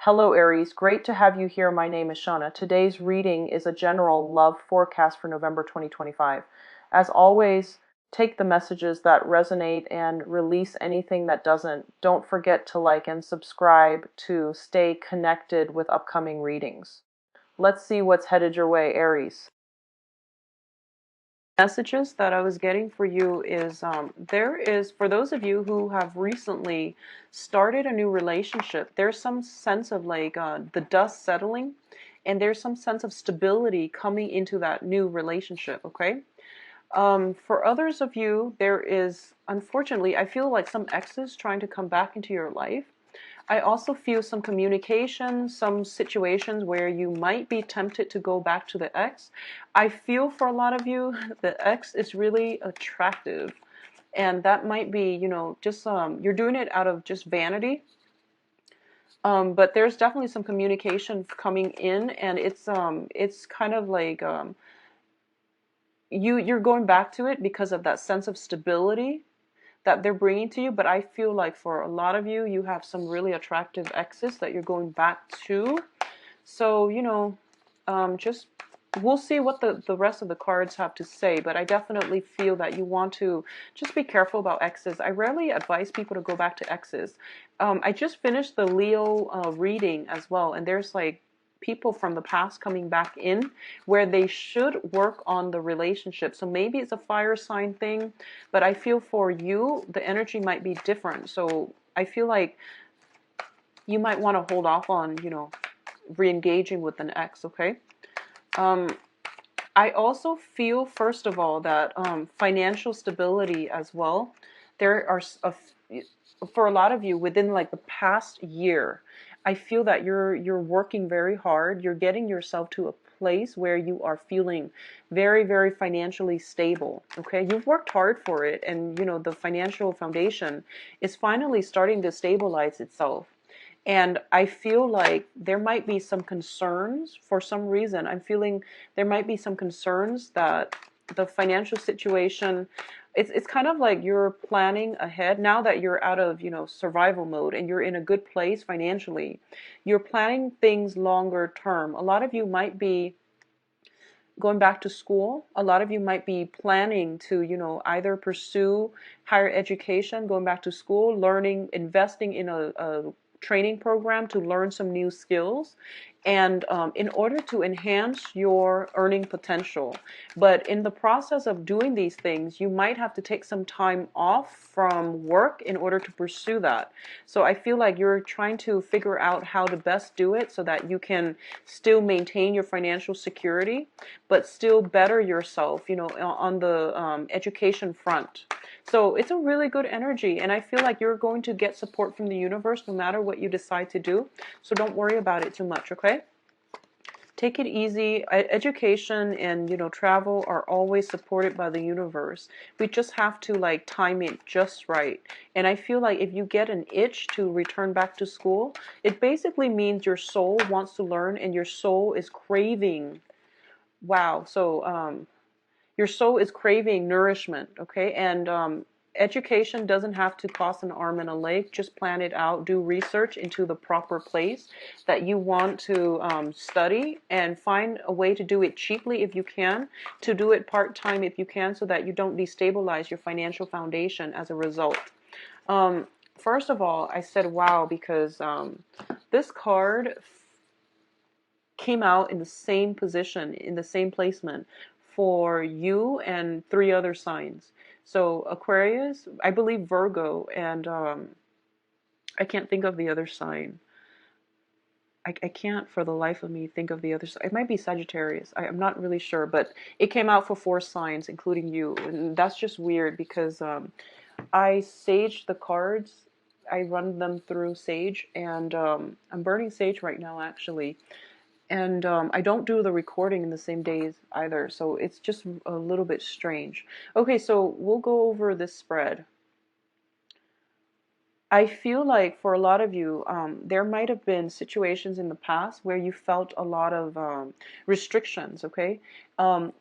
Hello, Aries. Great to have you here. My name is Shauna. Today's reading is a general love forecast for November 2025. As always, take the messages that resonate and release anything that doesn't. Don't forget to like and subscribe to stay connected with upcoming readings. Let's see what's headed your way, Aries. Messages that I was getting for you is there is, for those of you who have recently started a new relationship, there's some sense of like the dust settling, and there's some sense of stability coming into that new relationship. Okay. For others of you, there is, unfortunately, I feel like some exes trying to come back into your life. I also feel some communication, some situations where you might be tempted to go back to the ex. I feel for a lot of you, the ex is really attractive. And that might be, just you're doing it out of just vanity. But there's definitely some communication coming in, and it's kind of like you're going back to it because of that sense of stability that they're bringing to you. But I feel like for a lot of you, you have some really attractive exes that you're going back to. So, just we'll see what the rest of the cards have to say. But I definitely feel that you want to just be careful about exes. I rarely advise people to go back to exes. I just finished the Leo reading as well, and there's like people from the past coming back in where they should work on the relationship. So maybe it's a fire sign thing, but I feel for you, the energy might be different. So I feel like you might want to hold off on, re-engaging with an ex, okay? I also feel, first of all, that financial stability as well. There are, for a lot of you, within like the past year, I feel that you're working very hard. You're getting yourself to a place where you are feeling very, very financially stable. Okay, you've worked hard for it, and the financial foundation is finally starting to stabilize itself. And I feel like there might be some concerns for some reason. I'm feeling there might be some concerns that the financial situation, it's kind of like you're planning ahead now that you're out of, survival mode and you're in a good place financially. You're planning things longer term. A lot of you might be going back to school. A lot of you might be planning to, either pursue higher education, going back to school, learning, investing in a training program to learn some new skills, and in order to enhance your earning potential. But in the process of doing these things, you might have to take some time off from work in order to pursue that. So I feel like you're trying to figure out how to best do it so that you can still maintain your financial security, but still better yourself, on the education front. So it's a really good energy, and I feel like you're going to get support from the universe no matter what you decide to do. So don't worry about it too much, okay? Take it easy. Education and, travel are always supported by the universe. We just have to like time it just right. And I feel like if you get an itch to return back to school, it basically means your soul wants to learn and your soul is craving. Wow. So, your soul is craving nourishment, okay? And education doesn't have to cost an arm and a leg. Just plan it out. Do research into the proper place that you want to study, and find a way to do it cheaply if you can, to do it part-time if you can, so that you don't destabilize your financial foundation as a result. First of all, I said wow because this card came out in the same position, in the same placement for you and three other signs. So Aquarius, I believe Virgo, and I can't think of the other sign. I can't for the life of me think of the other sign. It might be Sagittarius. I'm not really sure, but it came out for four signs, including you. And that's just weird because I saged the cards. I run them through Sage, and I'm burning Sage right now, actually. And I don't do the recording in the same days either, so it's just a little bit strange. Okay, so we'll go over this spread. I feel like for a lot of you, there might have been situations in the past where you felt a lot of restrictions, okay? Um,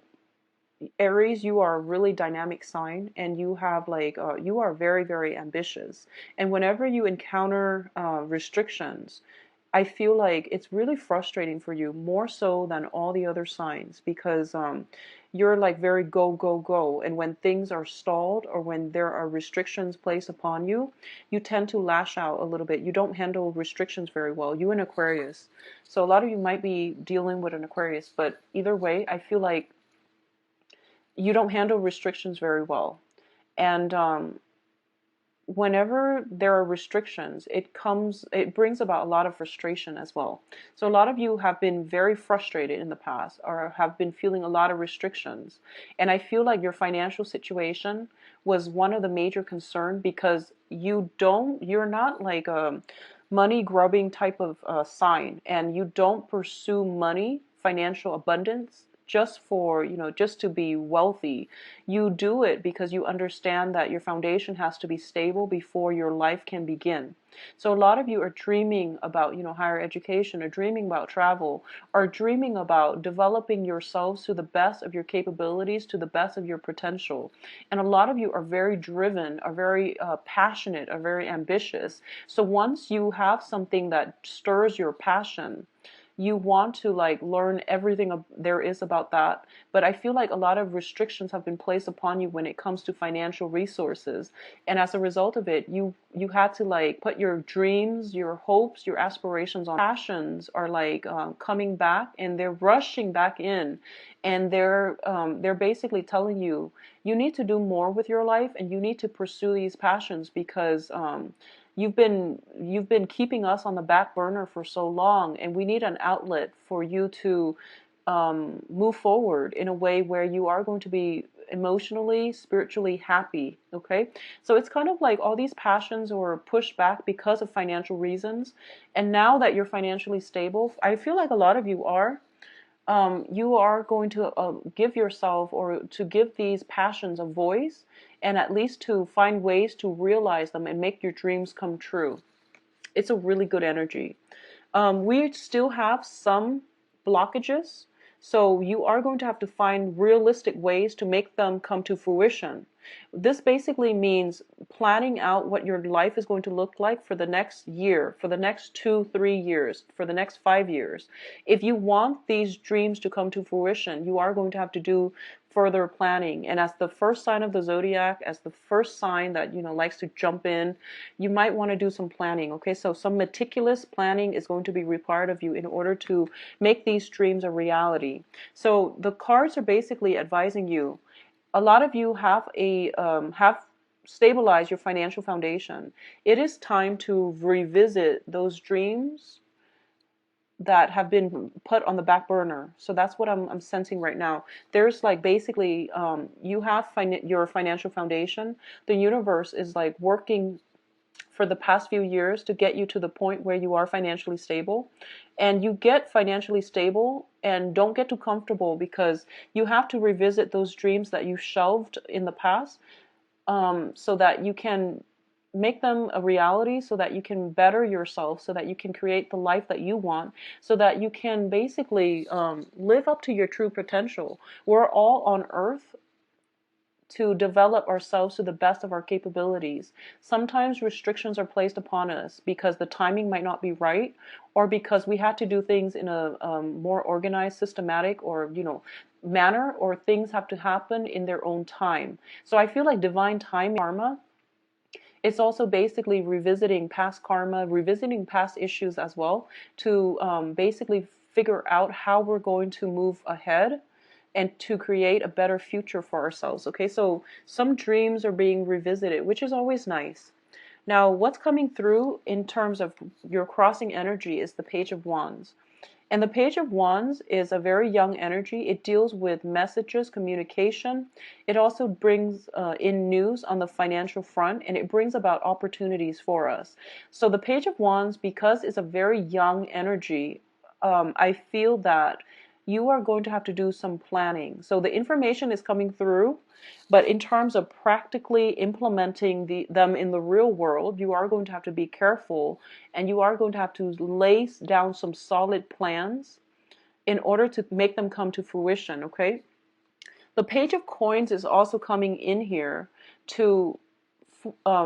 Aries, you are a really dynamic sign, and you have like, you are very, very ambitious. And whenever you encounter restrictions, I feel like it's really frustrating for you, more so than all the other signs, because you're like very go, go, go. And when things are stalled or when there are restrictions placed upon you, you tend to lash out a little bit. You don't handle restrictions very well. You an Aquarius. So a lot of you might be dealing with an Aquarius, but either way, I feel like you don't handle restrictions very well. And whenever there are restrictions, it brings about a lot of frustration as well. So a lot of you have been very frustrated in the past or have been feeling a lot of restrictions. And I feel like your financial situation was one of the major concern, because you're not like a money grubbing type of sign, and you don't pursue money, financial abundance just for, just to be wealthy. You do it because you understand that your foundation has to be stable before your life can begin. So a lot of you are dreaming about, higher education, or dreaming about travel, or dreaming about developing yourselves to the best of your capabilities, to the best of your potential. And a lot of you are very driven, are very passionate, are very ambitious. So once you have something that stirs your passion, you want to like learn everything there is about that. But I feel like a lot of restrictions have been placed upon you when it comes to financial resources, and as a result of it, you had to like put your dreams, your hopes, your aspirations on. Passions are like coming back, and they're rushing back in, and they're basically telling you you need to do more with your life, and you need to pursue these passions, because you've been keeping us on the back burner for so long, and we need an outlet for you to move forward in a way where you are going to be emotionally, spiritually happy. Okay, so it's kind of like all these passions were pushed back because of financial reasons, and now that you're financially stable, I feel like a lot of you are going to give yourself, or to give these passions a voice, and at least to find ways to realize them and make your dreams come true. It's a really good energy. We still have some blockages, so you are going to have to find realistic ways to make them come to fruition. This basically means planning out what your life is going to look like for the next year, for the next 2, 3 years, for the next 5 years. If you want these dreams to come to fruition, you are going to have to do further planning. And as the first sign of the zodiac, as the first sign that likes to jump in, you might want to do some planning. Okay, so some meticulous planning is going to be required of you in order to make these dreams a reality. So the cards are basically advising you. A lot of you have stabilized your financial foundation. It is time to revisit those dreams that have been put on the back burner. So that's what I'm sensing right now. There's like basically you have your financial foundation. The universe is like working for the past few years to get you to the point where you are financially stable. And you get financially stable and don't get too comfortable, because you have to revisit those dreams that you shelved in the past, so that you can make them a reality, so that you can better yourself, so that you can create the life that you want, so that you can basically live up to your true potential. We're all on earth to develop ourselves to the best of our capabilities. Sometimes restrictions are placed upon us because the timing might not be right, or because we had to do things in a more organized, systematic, or manner, or things have to happen in their own time. So I feel like divine time karma, it's also basically revisiting past karma, revisiting past issues as well, to basically figure out how we're going to move ahead and to create a better future for ourselves. Okay, so some dreams are being revisited, which is always nice. Now, what's coming through in terms of your crossing energy is the Page of Wands. And the Page of Wands is a very young energy. It deals with messages, communication. It also brings in news on the financial front, and it brings about opportunities for us. So the Page of Wands, because it's a very young energy, I feel that you are going to have to do some planning. So the information is coming through, but in terms of practically implementing them in the real world, you are going to have to be careful, and you are going to have to lay down some solid plans in order to make them come to fruition, okay? The Page of Coins is also coming in here to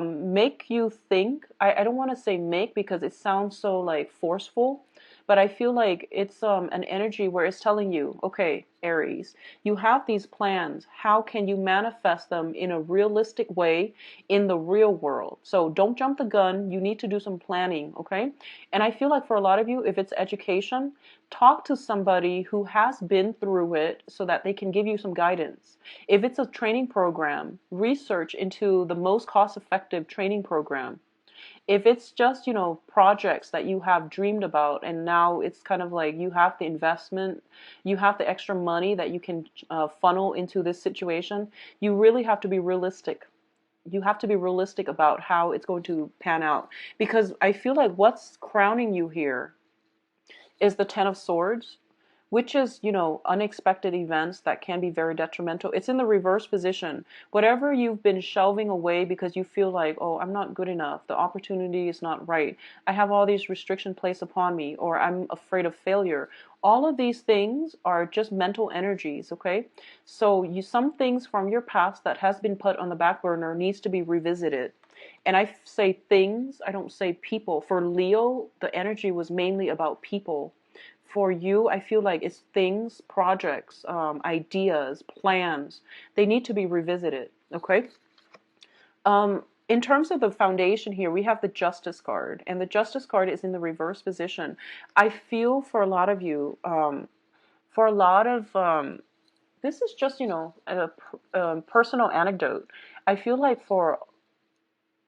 make you think. I don't want to say make because it sounds so like forceful, but I feel like it's an energy where it's telling you, okay, Aries, you have these plans. How can you manifest them in a realistic way in the real world? So don't jump the gun. You need to do some planning, okay? And I feel like for a lot of you, if it's education, talk to somebody who has been through it so that they can give you some guidance. If it's a training program, research into the most cost-effective training program. If it's just, projects that you have dreamed about and now it's kind of like you have the investment, you have the extra money that you can funnel into this situation, you really have to be realistic. You have to be realistic about how it's going to pan out. Because I feel like what's crowning you here is the Ten of Swords, which is, unexpected events that can be very detrimental. It's in the reverse position. Whatever you've been shelving away because you feel like, oh, I'm not good enough, the opportunity is not right, I have all these restrictions placed upon me, or I'm afraid of failure. All of these things are just mental energies, okay? So some things from your past that has been put on the back burner needs to be revisited. And I say things, I don't say people. For Leo, the energy was mainly about people. For you, I feel like it's things, projects, ideas, plans. They need to be revisited, okay? In terms of the foundation here, we have the Justice card, and the Justice card is in the reverse position. I feel for a lot of you, for a lot of, this is just, a personal anecdote. I feel like for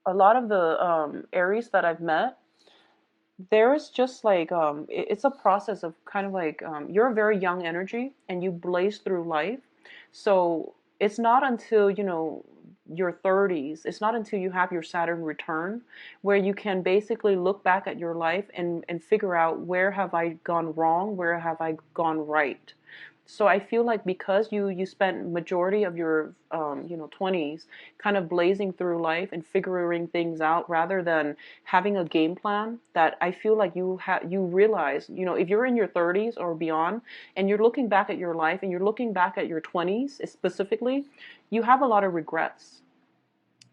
a lot of the Aries that I've met, there's just like it's a process of kind of like you're a very young energy and you blaze through life. So it's not until your 30s, it's not until you have your Saturn return where you can basically look back at your life and figure out, where have I gone wrong, where have I gone right. So I feel like because you spent majority of your 20s kind of blazing through life and figuring things out rather than having a game plan, that I feel like you realize, if you're in your 30s or beyond and you're looking back at your life and you're looking back at your 20s specifically, you have a lot of regrets.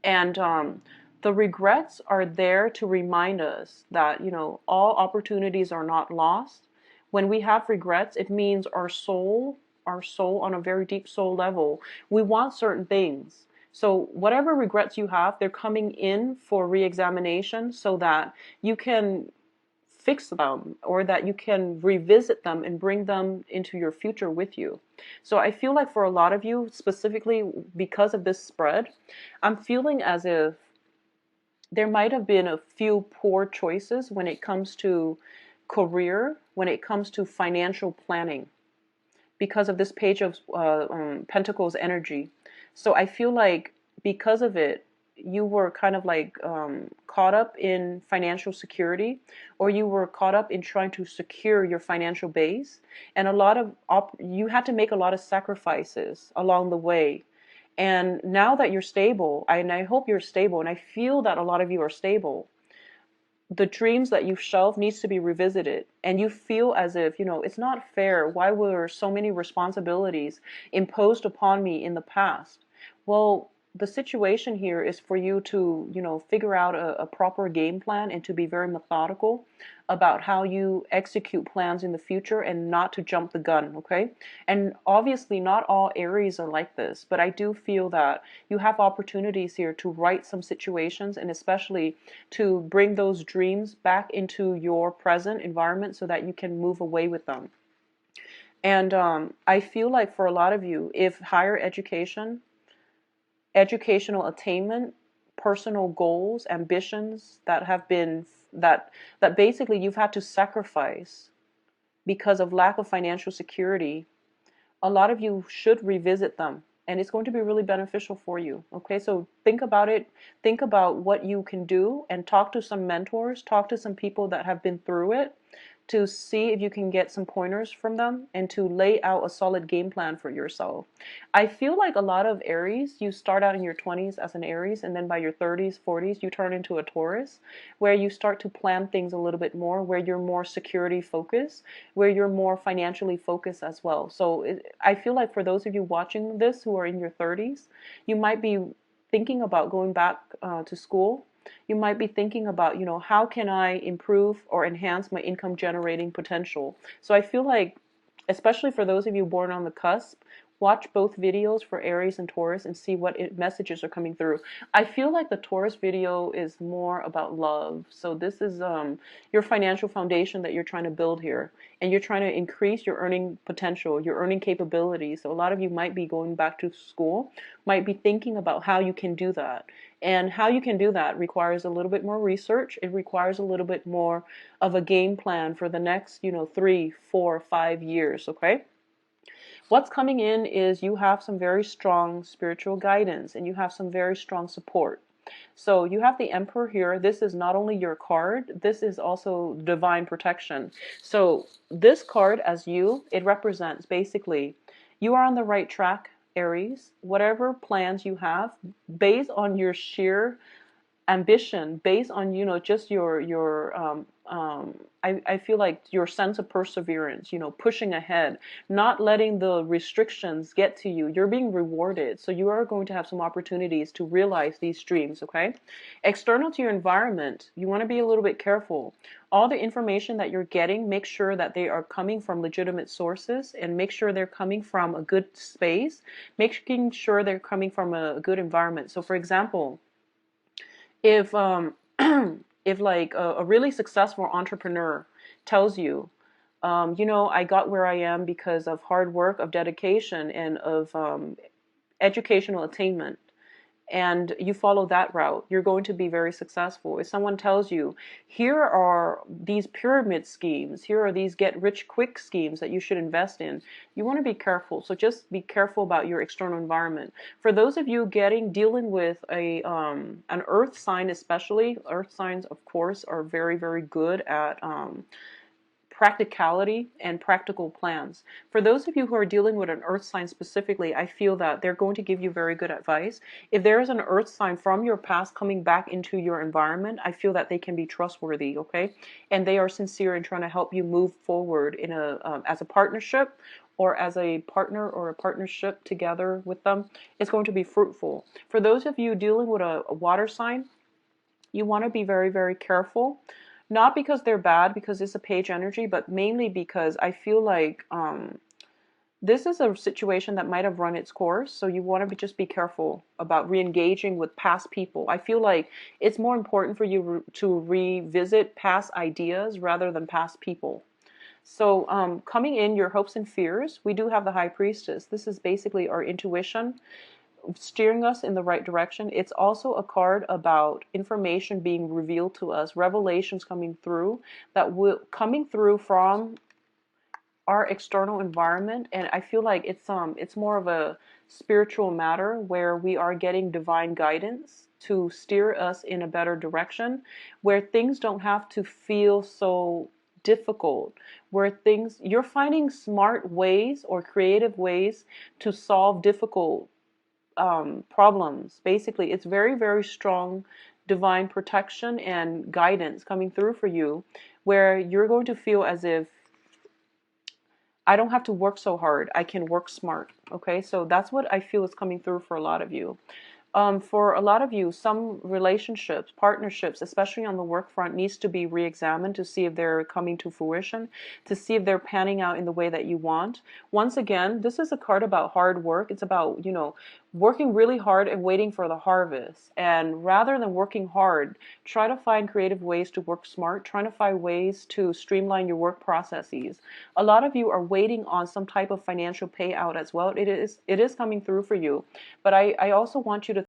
And the regrets are there to remind us that, all opportunities are not lost. When we have regrets, it means our soul on a very deep soul level, we want certain things. So whatever regrets you have, they're coming in for re-examination so that you can fix them, or that you can revisit them and bring them into your future with you. So I feel like for a lot of you, specifically because of this spread, I'm feeling as if there might have been a few poor choices when it comes to career, when it comes to financial planning, because of this Page of Pentacles energy. So I feel like because of it, you were kind of like caught up in financial security, or you were caught up in trying to secure your financial base. And you had to make a lot of sacrifices along the way. And now that you're stable, and I hope you're stable, and I feel that a lot of you are stable, the dreams that you've shelved needs to be revisited. And you feel as if, it's not fair. Why were so many responsibilities imposed upon me in the past? Well, the situation here is for you to, figure out a proper game plan and to be very methodical about how you execute plans in the future and not to jump the gun, okay? And obviously not all Aries are like this, but I do feel that you have opportunities here to right some situations, and especially to bring those dreams back into your present environment so that you can move away with them. And I feel like for a lot of you, if higher education, educational attainment, personal goals, ambitions that have been that basically you've had to sacrifice because of lack of financial security, a lot of you should revisit them, and it's going to be really beneficial for you. Okay, so think about it, think about what you can do, and talk to some mentors, talk to some people that have been through it, to see if you can get some pointers from them and to lay out a solid game plan for yourself. I feel like a lot of Aries, you start out in your 20s as an Aries, and then by your 30s, 40s, you turn into a Taurus, where you start to plan things a little bit more, where you're more security focused, where you're more financially focused as well. So I feel like for those of you watching this who are in your 30s, you might be thinking about going back to school. You might be thinking about, how can I improve or enhance my income generating potential? So I feel like, especially for those of you born on the cusp, watch both videos for Aries and Taurus and see what messages are coming through. I feel like the Taurus video is more about love. So this is your financial foundation that you're trying to build here. And you're trying to increase your earning potential, your earning capabilities. So a lot of you might be going back to school, might be thinking about how you can do that. And how you can do that requires a little bit more research. It requires a little bit more of a game plan for the next, 3, 4, 5 years, okay? What's coming in is you have some very strong spiritual guidance and you have some very strong support. So you have the Emperor here. This is not only your card, this is also divine protection. So this card, as it represents basically you are on the right track, Aries. Whatever plans you have, based on your sheer ambition, based on just your I feel like your sense of perseverance, pushing ahead, not letting the restrictions get to you. You're being rewarded, so you are going to have some opportunities to realize these dreams. Okay, external to your environment, you want to be a little bit careful. All the information that you're getting, make sure that they are coming from legitimate sources, and make sure they're coming from a good space, making sure they're coming from a good environment. So for example, if if like a really successful entrepreneur tells you, I got where I am because of hard work, of dedication, and of educational attainment, and you follow that route, you're going to be very successful. If someone tells you, here are these pyramid schemes, here are these get rich quick schemes that you should invest in, you want to be careful. So just be careful about your external environment. For those of you dealing with an earth sign, especially, earth signs, of course, are very, very good at practicality and practical plans. For those of you who are dealing with an earth sign specifically, I feel that they're going to give you very good advice. If there is an earth sign from your past coming back into your environment, I feel that they can be trustworthy, okay? And they are sincere in trying to help you move forward in as a partnership, or as a partner or a partnership together with them. It's going to be fruitful. For those of you dealing with a water sign, you want to be very, very careful. Not because they're bad, because it's a page energy, but mainly because I feel like this is a situation that might have run its course. So you want to just be careful about re-engaging with past people. I feel like it's more important for you to revisit past ideas rather than past people. So coming in, your hopes and fears, we do have the High Priestess. This is basically our intuition, steering us in the right direction. It's also a card about information being revealed to us, revelations coming through coming through from our external environment. And I feel like it's more of a spiritual matter where we are getting divine guidance to steer us in a better direction, where things don't have to feel so difficult, where you're finding smart ways or creative ways to solve difficult problems. Basically, it's very, very strong divine protection and guidance coming through for you, where you're going to feel as if I don't have to work so hard, I can work smart. Okay, so that's what I feel is coming through for a lot of you. For a lot of you, some relationships, partnerships, especially on the work front, needs to be re-examined to see if they're coming to fruition, to see if they're panning out in the way that you want. Once again, this is a card about hard work. It's about, working really hard and waiting for the harvest. And rather than working hard, try to find creative ways to work smart, trying to find ways to streamline your work processes. A lot of you are waiting on some type of financial payout as well. It is coming through for you. But I also want you to